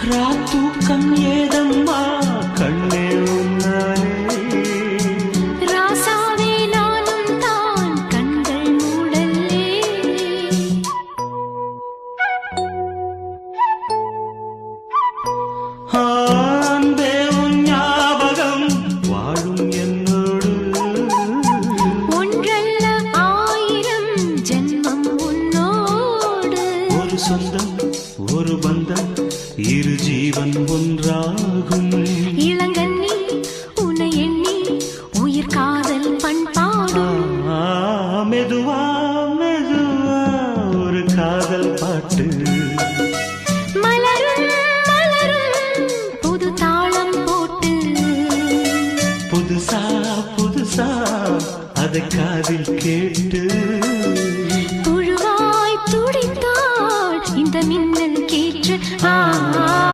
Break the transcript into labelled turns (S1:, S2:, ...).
S1: ராத்தூக்கம் ஏதம்மா கண்ணே உன்னாலே
S2: ராசாவே நானும் தான் கண்கள் மூடல்லே
S1: அன்பே உன் ஞாபகம் வாழும் என்னோடு
S2: ஒன்றல்ல ஆயிரம் ஜென்மம் உன்னோடு
S1: ஒரு சொந்தம் ஒரு பந்தம் இரு ஜீவன் ஒன்றாகும்
S2: இளங்கண்ணி உன்னை எண்ணி உயிர் காதல் பண்பாடும்
S1: மெதுவா மெதுவா ஒரு காதல் பாட்டு
S2: மலரும் மலரும் புது தாளம் போட்டு
S1: புதுசா புதுசா அதை காதில் கேட்டு